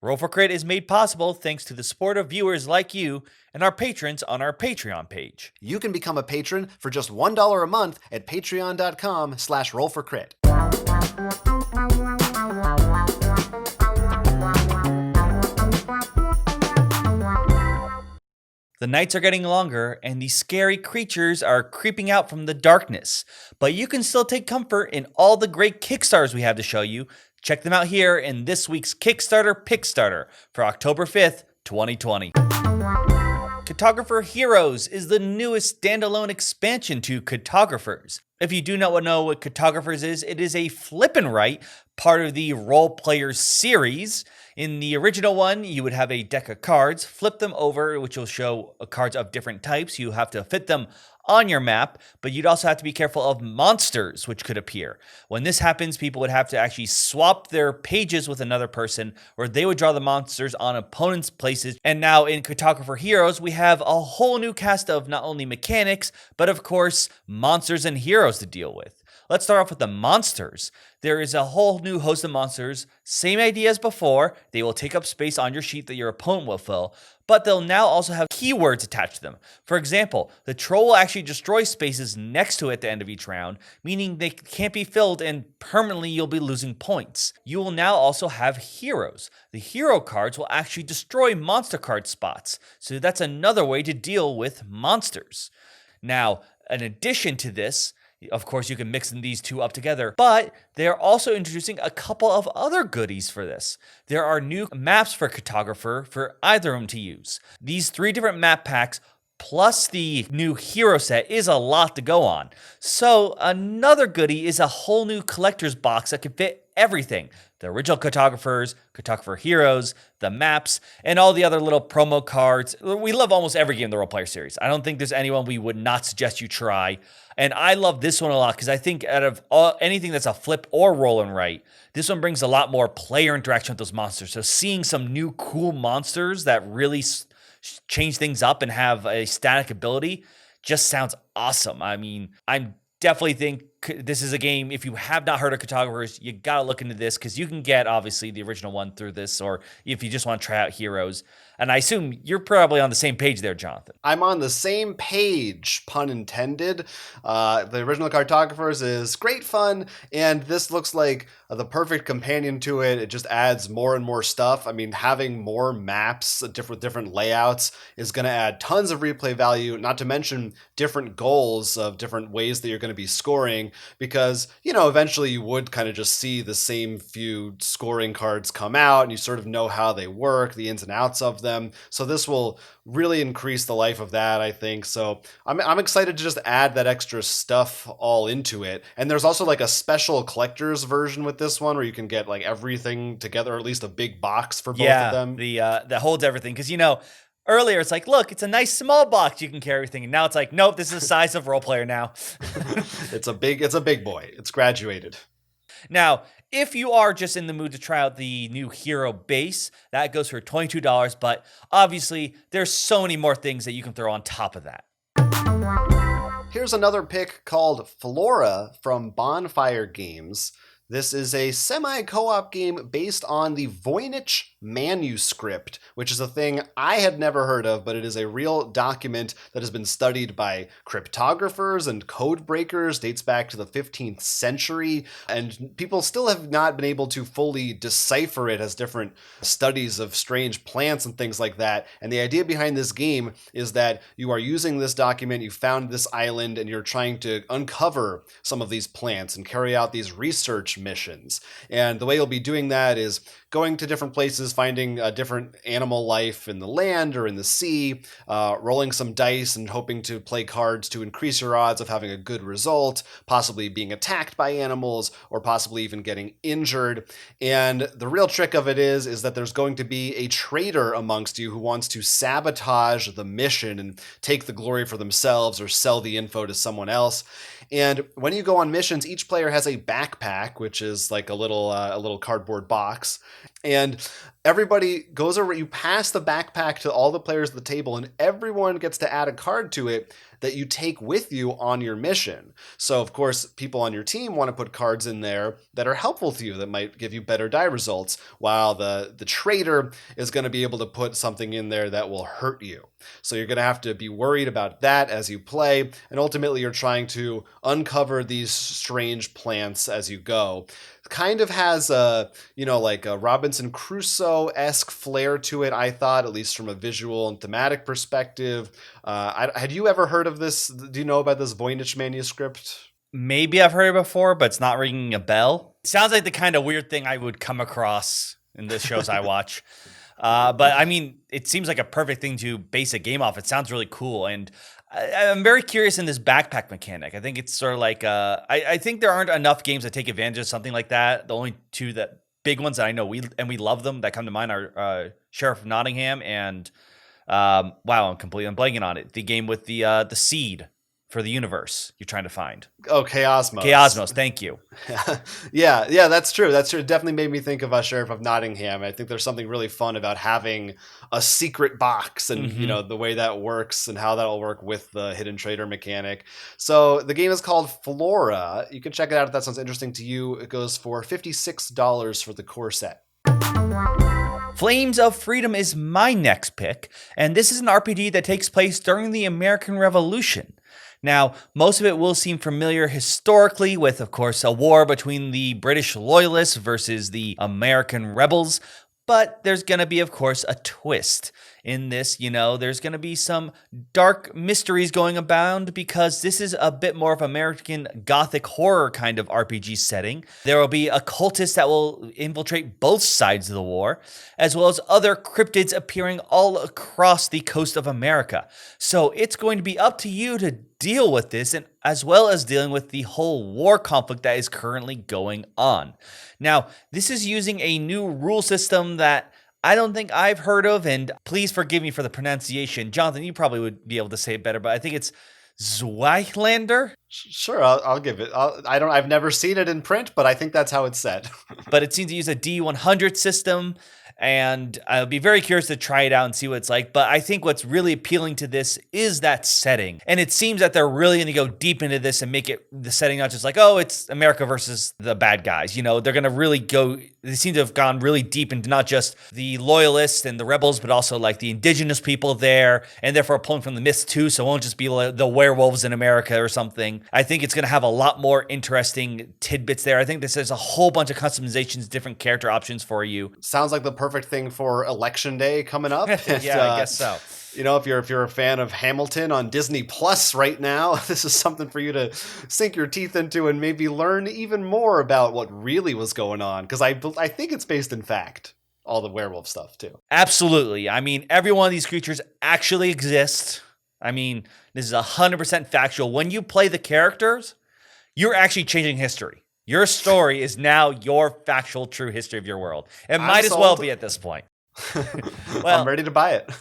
Roll for Crit is made possible thanks to the support of viewers like you and our patrons on our Patreon page. You can become a patron for just $1 a month at patreon.com/rollforcrit. The nights are getting longer and the scary creatures are creeping out from the darkness, but you can still take comfort in all the great Kickstarters we have to show you. Check them out here in this week's Kickstarter Pickstarter for October 5th, 2020. Cartographer Heroes is the newest standalone expansion to Cartographers. If you do not know what Cartographers is, it is a flip and write, part of the Role Players series. In the original one, you would have a deck of cards, flip them over, which will show cards of different types. You have to fit them on your map, but you'd also have to be careful of monsters which could appear. When this happens, people would have to actually swap their pages with another person, or they would draw the monsters on opponents' places. And now in Cartographer Heroes, we have a whole new cast of not only mechanics, but of course, monsters and heroes to deal with. Let's start off with the monsters. There is a whole new host of monsters, same idea as before. They will take up space on your sheet that your opponent will fill, but they'll now also have keywords attached to them. For example, the troll will actually destroy spaces next to it at the end of each round, meaning they can't be filled and permanently you'll be losing points. You will now also have heroes. The hero cards will actually destroy monster card spots, so that's another way to deal with monsters. Now, in addition to this, of course, you can mix these two up together, but they're also introducing a couple of other goodies for this. There are new maps for Cartographer for either of them to use. These 3 different map packs plus the new hero set is a lot to go on. So another goodie is a whole new collector's box that can fit everything. The original Cartographers, Cartographer Heroes, the maps, and all the other little promo cards. We love almost every game in the Role Player series. I don't think there's anyone we would not suggest you try. And I love this one a lot because I think out of anything that's a flip or roll and write, this one brings a lot more player interaction with those monsters. So seeing some new cool monsters that really change things up and have a static ability just sounds awesome. I mean, I definitely think this is a game, if you have not heard of Cartographers, you got to look into this because you can get, obviously, the original one through this, or if you just want to try out Heroes. And I assume you're probably on the same page there, Jonathan. I'm on the same page, pun intended. The original Cartographers is great fun, and this looks like the perfect companion to it. It just adds more and more stuff. I mean, having more maps, different layouts, is going to add tons of replay value, not to mention different goals of different ways that you're going to be scoring, because, eventually you would kind of just see the same few scoring cards come out, and you sort of know how they work, the ins and outs of them. So this will really increase the life of that, I think. So I'm excited to just add that extra stuff all into it. And there's also like a special collector's version with this one where you can get like everything together, or at least a big box for both of them. That holds everything. Because, earlier it's like, look, it's a nice small box, you can carry everything. And now it's like, nope, this is the size of Role Player now. It's a big boy. It's graduated. Now, if you are just in the mood to try out the new hero base, that goes for $22, but obviously there's so many more things that you can throw on top of that. Here's another pick called Flora from Bonfire Games. This is a semi-co-op game based on the Voynich manuscript, which is a thing I had never heard of, but it is a real document that has been studied by cryptographers and code breakers, dates back to the 15th century, and people still have not been able to fully decipher it as different studies of strange plants and things like that. And the idea behind this game is that you are using this document, you found this island, and you're trying to uncover some of these plants and carry out these research missions. And the way you'll be doing that is going to different places, finding a different animal life in the land or in the sea, rolling some dice and hoping to play cards to increase your odds of having a good result, possibly being attacked by animals, or possibly even getting injured. And the real trick of it is that there's going to be a traitor amongst you who wants to sabotage the mission and take the glory for themselves or sell the info to someone else. And when you go on missions, each player has a backpack, which is like a little cardboard box. And everybody goes over, you pass the backpack to all the players at the table, and everyone gets to add a card to it that you take with you on your mission. So, of course, people on your team want to put cards in there that are helpful to you, that might give you better die results, while the trader is going to be able to put something in there that will hurt you. So you're going to have to be worried about that as you play, and ultimately you're trying to uncover these strange plants as you go. Kind of has a, like a Robinson Crusoe-esque flair to it, I thought, at least from a visual and thematic perspective. Had you ever heard of this? Do you know about this Voynich manuscript? Maybe I've heard it before, but it's not ringing a bell. It sounds like the kind of weird thing I would come across in the shows I watch. But I mean, it seems like a perfect thing to base a game off. It sounds really cool. And I'm very curious in this backpack mechanic. I think it's sort of like, I think there aren't enough games that take advantage of something like that. The only two big ones that I know we love them that come to mind are Sheriff of Nottingham and, wow, I'm blanking on it. The game with the seed for the universe you're trying to find. Oh, Chaosmos. Chaosmos, thank you. Yeah, that's true. It definitely made me think of Sheriff of Nottingham. I think there's something really fun about having a secret box and, the way that works and how that'll work with the hidden trader mechanic. So the game is called Flora. You can check it out if that sounds interesting to you. It goes for $56 for the core set. Flames of Freedom is my next pick, and this is an RPG that takes place during the American Revolution. Now, most of it will seem familiar historically with, of course, a war between the British loyalists versus the American rebels, but there's going to be, of course, a twist. In this, there's going to be some dark mysteries going abound because this is a bit more of American Gothic horror kind of RPG setting. There will be occultists that will infiltrate both sides of the war, as well as other cryptids appearing all across the coast of America. So it's going to be up to you to deal with this, and as well as dealing with the whole war conflict that is currently going on. Now, this is using a new rule system that I don't think I've heard of, and please forgive me for the pronunciation. Jonathan, you probably would be able to say it better, but I think it's Zweilander. Sure, I'll give it. I've never seen it in print, but I think that's how it's said. But it seems to use a D100 system, and I'll be very curious to try it out and see what it's like. But I think what's really appealing to this is that setting. And it seems that they're really going to go deep into this and make it the setting not just like, oh, it's America versus the bad guys. They're going to really go, they seem to have gone really deep into not just the loyalists and the rebels, but also like the indigenous people there, and therefore pulling from the myths too. So it won't just be like the werewolves in America or something. I think it's going to have a lot more interesting tidbits there. I think this has a whole bunch of customizations, different character options for you. Sounds like the perfect thing for Election Day coming up. Yeah, I guess so. If you're a fan of Hamilton on Disney Plus right now, this is something for you to sink your teeth into and maybe learn even more about what really was going on. Because I think it's based in fact, all the werewolf stuff too. Absolutely. I mean, every one of these creatures actually exist. I mean, this is 100% factual. When you play the characters, you're actually changing history. Your story is now your factual, true history of your world. It might as well be at this point. Well, I'm ready to buy it.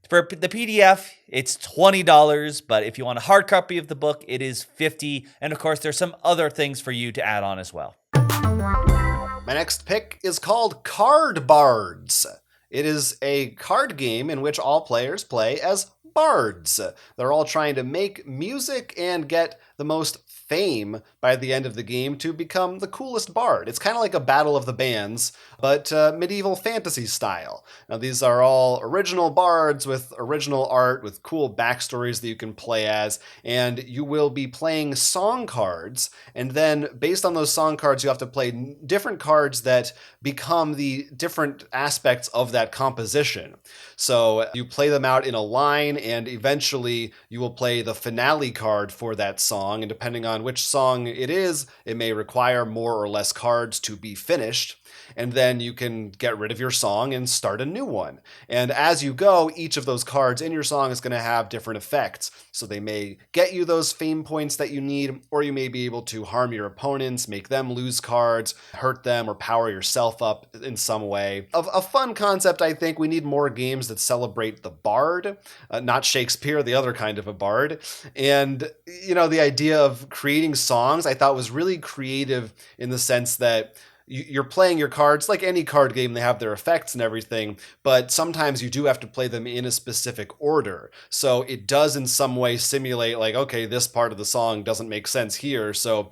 For the PDF, it's $20, but if you want a hard copy of the book, it is $50. And of course, there's some other things for you to add on as well. My next pick is called Card Bards. It is a card game in which all players play as bards. They're all trying to make music and get the most fame by the end of the game to become the coolest bard. It's kind of like a battle of the bands, but medieval fantasy style. Now, these are all original bards with original art, with cool backstories that you can play as, and you will be playing song cards, and then based on those song cards, you have to play different cards that become the different aspects of that composition. So you play them out in a line, and eventually you will play the finale card for that song, and depending on which song it is, it may require more or less cards to be finished. And then you can get rid of your song and start a new one. And as you go, each of those cards in your song is going to have different effects. So they may get you those fame points that you need, or you may be able to harm your opponents, make them lose cards, hurt them, or power yourself up in some way. A fun concept, I think. We need more games that celebrate the bard, not Shakespeare, the other kind of a bard. And, the idea of creating songs I thought was really creative in the sense that you're playing your cards like any card game. They have their effects and everything, but sometimes you do have to play them in a specific order. So it does in some way simulate like, okay, this part of the song doesn't make sense here. So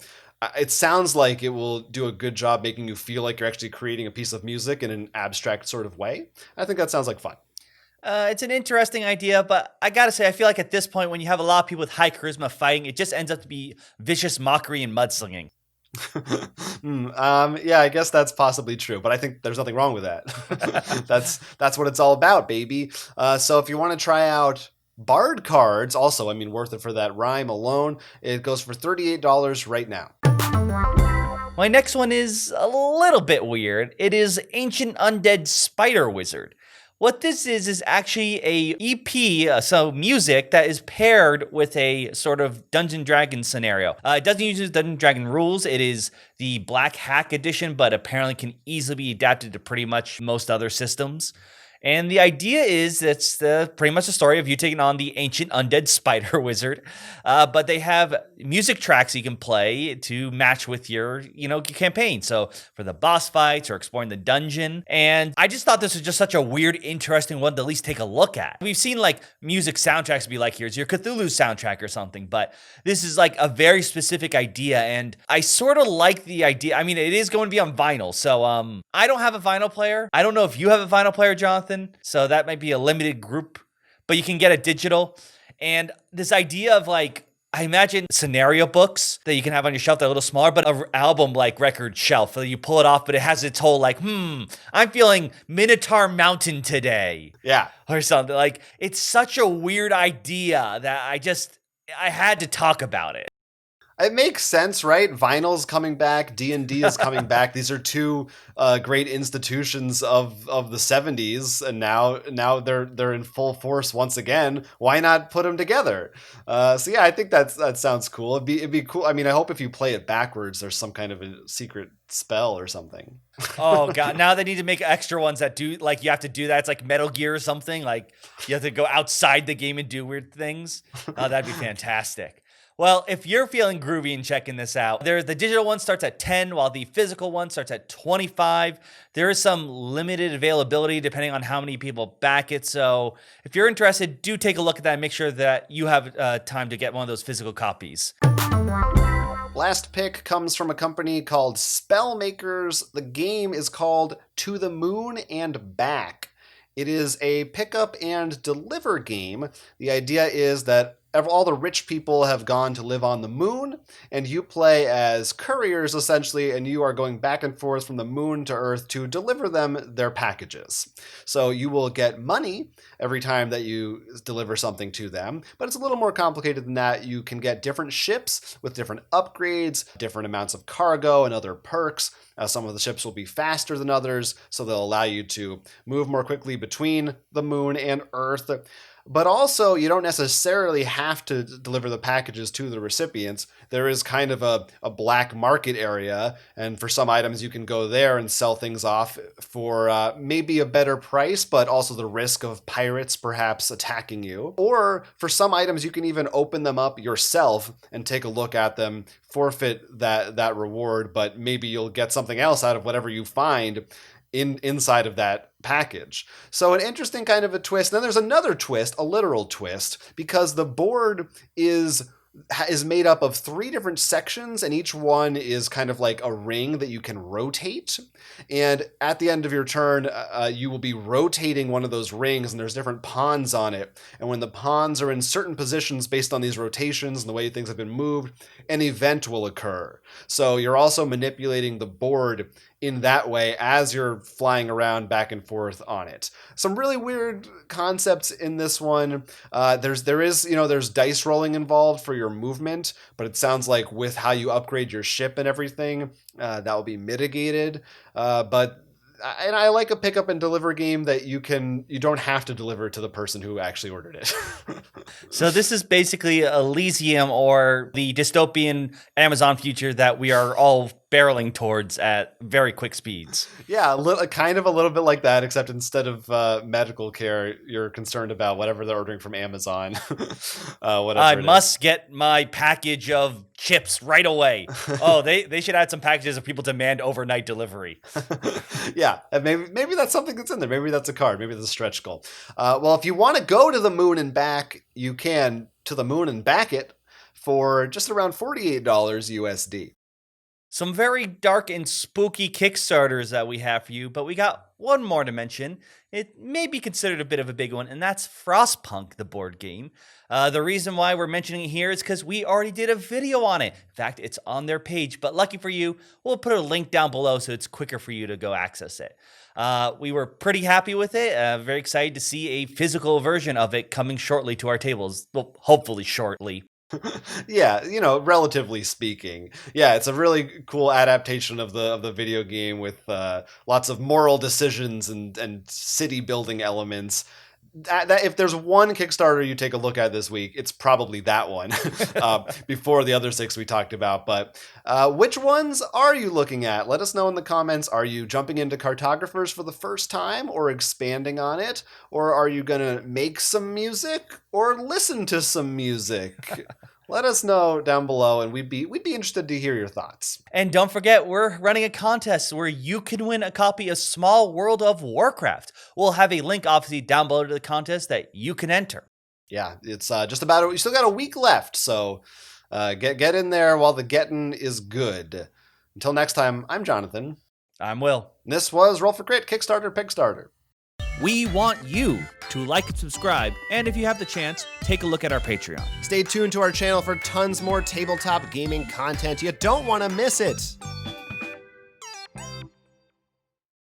it sounds like it will do a good job making you feel like you're actually creating a piece of music in an abstract sort of way. I think that sounds like fun. It's an interesting idea, but I gotta say, I feel like at this point, when you have a lot of people with high charisma fighting, it just ends up to be vicious mockery and mudslinging. Yeah, I guess that's possibly true, but I think there's nothing wrong with that. That's what it's all about, baby. So if you want to try out Bard cards, also, I mean, worth it for that rhyme alone, it goes for $38 right now. My next one is a little bit weird. It is Ancient Undead Spider Wizard. What this is actually a EP, so music that is paired with a sort of Dungeon Dragon scenario. It doesn't use Dungeon Dragon rules. It is the Black Hack edition, but apparently can easily be adapted to pretty much most other systems. And the idea is it's pretty much the story of you taking on the ancient undead spider wizard, but they have music tracks you can play to match with your campaign. So for the boss fights or exploring the dungeon, and I just thought this was just such a weird, interesting one to at least take a look at. We've seen like music soundtracks be like, here's your Cthulhu soundtrack or something, but this is like a very specific idea, and I sort of like the idea. I mean, it is going to be on vinyl, so I don't have a vinyl player. I don't know if you have a vinyl player, Jonathan. So that might be a limited group, but you can get a digital. And this idea of like, I imagine scenario books that you can have on your shelf that are a little smaller, but an album like record shelf that you pull it off, but it has its whole like, I'm feeling Minotaur Mountain today. Yeah. Or something. Like, it's such a weird idea that I had to talk about it. It makes sense, right? Vinyl's coming back, D&D is coming back. These are two great institutions of the 70s, and now they're in full force once again. Why not put them together? So yeah, I think that sounds cool. It'd be cool. I mean, I hope if you play it backwards, there's some kind of a secret spell or something. Oh god, now they need to make extra ones that do like you have to do that. It's like Metal Gear or something. Like you have to go outside the game and do weird things. Oh, that'd be fantastic. Well, if you're feeling groovy and checking this out, the digital one starts at 10, while the physical one starts at 25. There is some limited availability depending on how many people back it. So if you're interested, do take a look at that and make sure that you have time to get one of those physical copies. Last pick comes from a company called Spellmakers. The game is called To the Moon and Back. It is a pick up and deliver game. The idea is that all the rich people have gone to live on the moon, and you play as couriers essentially, and you are going back and forth from the moon to Earth to deliver them their packages. So you will get money every time that you deliver something to them, but it's a little more complicated than that. You can get different ships with different upgrades, different amounts of cargo, and other perks. Some of the ships will be faster than others, so they'll allow you to move more quickly between the moon and Earth. But also, you don't necessarily have to deliver the packages to the recipients. There is kind of a black market area, and for some items you can go there and sell things off for maybe a better price, but also the risk of pirates perhaps attacking you. Or for some items you can even open them up yourself and take a look at them, forfeit that reward, but maybe you'll get something else out of whatever you find inside of that package. So an interesting kind of a twist. Then there's another twist, a literal twist, because the board is made up of 3 different sections, and each one is kind of like a ring that you can rotate. And at the end of your turn, you will be rotating one of those rings, and there's different pawns on it. And when the pawns are in certain positions based on these rotations and the way things have been moved, an event will occur. So you're also manipulating the board in that way as you're flying around back and forth on it. Some really weird concepts in this one. There's dice rolling involved for your movement, but it sounds like with how you upgrade your ship and everything, that will be mitigated. And I like a pick up and deliver game that you don't have to deliver to the person who actually ordered it. So this is basically Elysium, or the dystopian Amazon future that we are all barreling towards at very quick speeds. Yeah, kind of a little bit like that, except instead of medical care, you're concerned about whatever they're ordering from Amazon. I must get my package of chips right away. Oh, they should add some packages if people demand overnight delivery. Yeah, and maybe that's something that's in there. Maybe that's a card. Maybe that's a stretch goal. Well, if you want to go to the moon and back, you can to the moon and back it for just around $48 USD. Some very dark and spooky Kickstarters that we have for you, but we got one more to mention. It may be considered a bit of a big one, and that's Frostpunk, the board game. The reason why we're mentioning it here is because we already did a video on it. In fact, it's on their page, but lucky for you, we'll put a link down below so it's quicker for you to go access it. We were pretty happy with it. Very excited to see a physical version of it coming shortly to our tables. Well, hopefully shortly. Yeah, relatively speaking. Yeah, it's a really cool adaptation of the video game with lots of moral decisions and city building elements. That if there's one Kickstarter you take a look at this week, it's probably that one before the other 6 we talked about. But which ones are you looking at? Let us know in the comments. Are you jumping into Cartographers for the first time or expanding on it? Or are you going to make some music or listen to some music? Let us know down below, and we'd be interested to hear your thoughts. And don't forget, we're running a contest where you can win a copy of Small World of Warcraft. We'll have a link, obviously, down below to the contest that you can enter. Yeah, it's just about you still got a week left, so get in there while the getting is good. Until next time, I'm Jonathan. I'm Will. And this was Roll for Crit Kickstarter Pickstarter. We want you to like and subscribe, and if you have the chance, take a look at our Patreon. Stay tuned to our channel for tons more tabletop gaming content. You don't want to miss it.